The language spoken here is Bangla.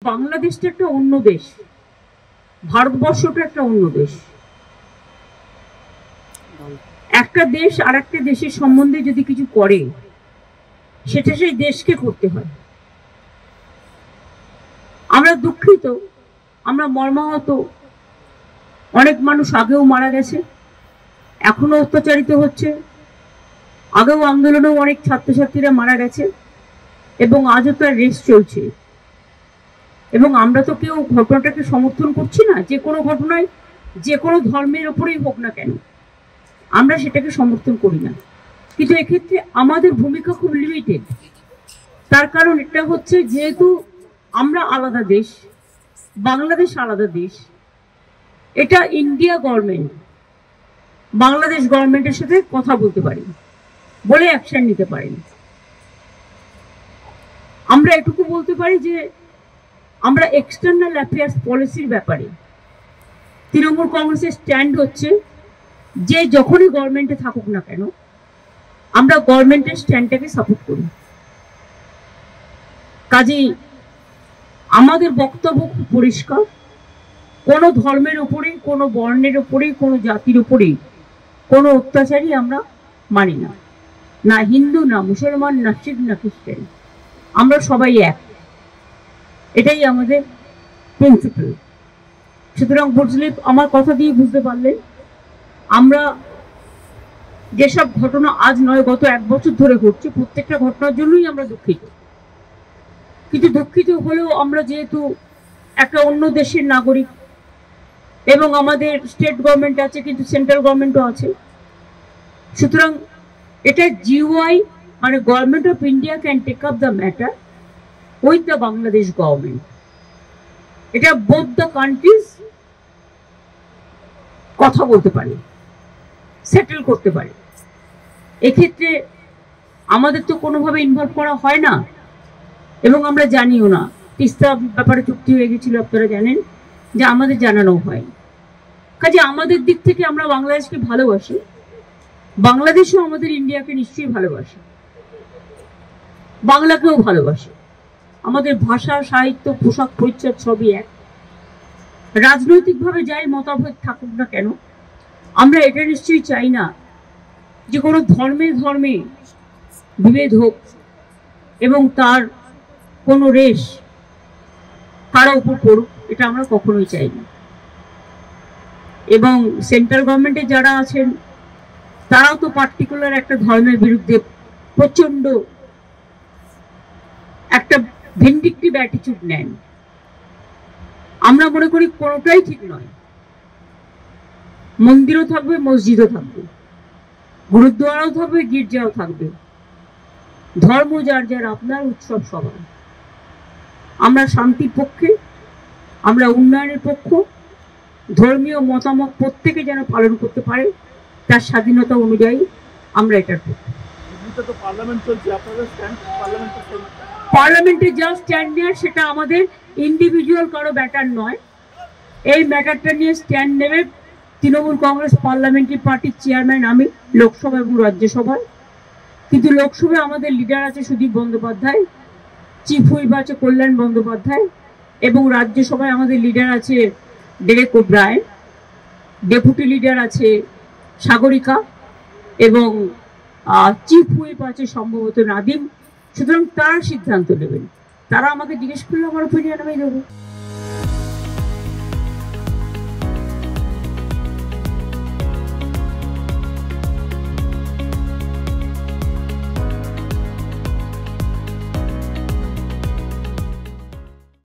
বাংলাদেশটা একটা অন্য দেশ, ভারতবর্ষটা একটা অন্য দেশ। একটা দেশ আর একটা দেশের সম্বন্ধে যদি কিছু করে সেটা সেই দেশকে করতে হয়। আমরা দুঃখিত, আমরা মর্মাহত, অনেক মানুষ আগেও মারা গেছে, এখনো অত্যাচারিত হচ্ছে, আগেও আন্দোলনেও অনেক ছাত্রছাত্রীরা মারা গেছে এবং আজও তার রেস চলছে। এবং আমরা তো কেউ ঘটনাটাকে সমর্থন করছি না, যে কোনো ঘটনায় যে কোনো ধর্মের ওপরেই হোক না কেন আমরা সেটাকে সমর্থন করি না, কিন্তু এক্ষেত্রে আমাদের ভূমিকা খুব লিমিটেড। তার কারণ এটা হচ্ছে যেহেতু আমরা আলাদা দেশ, বাংলাদেশ আলাদা দেশ, এটা ইন্ডিয়া গভর্নমেন্ট বাংলাদেশ গভর্নমেন্টের সাথে কথা বলতে পারি, বলে অ্যাকশন নিতে পারেন। আমরা এটুকু বলতে পারি যে আমরা এক্সটার্নাল অ্যাফেয়ার্স পলিসির ব্যাপারে তৃণমূল কংগ্রেসের স্ট্যান্ড হচ্ছে যে যখনই গভর্নমেন্টে থাকুক না কেন আমরা গভর্নমেন্টের স্ট্যান্ডটাকে সাপোর্ট করি। কাজেই আমাদের বক্তব্য খুব পরিষ্কার, কোনো ধর্মের উপরে, কোনো বর্ণের উপরে, কোনো জাতির উপরে কোনো অত্যাচারই আমরা মানি না, না হিন্দু, না মুসলমান, না শিখ, না খ্রিস্টান, আমরা সবাই এক, এটাই আমাদের প্রিন্সিপাল। সুতরাং বুঝলে, আমার কথা দিয়ে বুঝতে পারলেন আমরা যেসব ঘটনা আজ নয় গত 1 বছর ধরে ঘটছে প্রত্যেকটা ঘটনার জন্যই আমরা দুঃখিত। কিন্তু দুঃখিত হলেও আমরা যেহেতু একটা অন্য দেশের নাগরিক এবং আমাদের স্টেট গভর্নমেন্ট আছে কিন্তু সেন্ট্রাল গভর্নমেন্টও আছে, সুতরাং এটা জিওআই মানে government of India can take up the matter with the Bangladesh government. এটা বোথ দ্য কান্ট্রিজ কথা বলতে পারে, সেটেল করতে পারে। এক্ষেত্রে আমাদের তো কোনোভাবে ইনভলভ করা হয় না এবং আমরা জানিও না। তিস্তা ব্যাপারে চুক্তি হয়ে গেছিল, আপনারা জানেন, যে আমাদের জানানো হয়। কাজে আমাদের দিক থেকে আমরা বাংলাদেশকে ভালোবাসি, বাংলাদেশও আমাদের ইন্ডিয়াকে নিশ্চয়ই ভালোবাসে, বাংলাকেও ভালোবাসে। আমাদের ভাষা, সাহিত্য, পোশাক পরিচ্ছদ সবই এক। রাজনৈতিকভাবে যাই মতামত থাকুক না কেন আমরা এটা নিশ্চয়ই চাই না যে কোনো ধর্মে ধর্মে বিভেদ হোক এবং তার কোনো রেশ কারো উপর পড়ুক, এটা আমরা কখনোই চাই না। এবং সেন্ট্রাল গভর্নমেন্টে যারা আছেন তারাও তো পার্টিকুলার একটা ধর্মের বিরুদ্ধে প্রচন্ড একটা ভিন্ডিকটিভ অ্যাটিটিউড নেন। আমরা মনে করি কোনোটাই ঠিক নয়। মন্দিরও থাকবে, মসজিদও থাকবে, গুরুদ্বারাও থাকবে, গির্জাও থাকবে, ধর্ম যার যার আপনার, উৎসব সবার। আমরা শান্তির পক্ষে, আমরা উন্নয়নের পক্ষ, ধর্মীয় মতামত প্রত্যেকে যেন পালন করতে পারে তার স্বাধীনতা অনুযায়ী আমরা এটার পক্ষে। পার্লামেন্টে যা স্ট্যান্ড নেয় সেটা আমাদের ইন্ডিভিজুয়াল কারো ম্যাটার নয়। এই ম্যাটারটা নিয়ে স্ট্যান্ড নেবে তৃণমূল কংগ্রেস পার্লামেন্টারি পার্টির চেয়ারম্যান আমি, লোকসভা এবং রাজ্যসভায়। কিন্তু লোকসভায় আমাদের লিডার আছে সুদীপ বন্দ্যোপাধ্যায়, চিফ হুইপ আছে কল্যাণ বন্দ্যোপাধ্যায়, এবং রাজ্যসভায় আমাদের লিডার আছে ডেরেক ওব্রায়েন, ডেপুটি লিডার আছে সাগরিকা, এবং চিফ হুইপ আছে সম্ভবত নাদিম। সুতরাং তারা সিদ্ধান্ত নেবেন, তারা আমাকে জিজ্ঞেস করলে আমার ওপিনিয়ন আমি দেবো।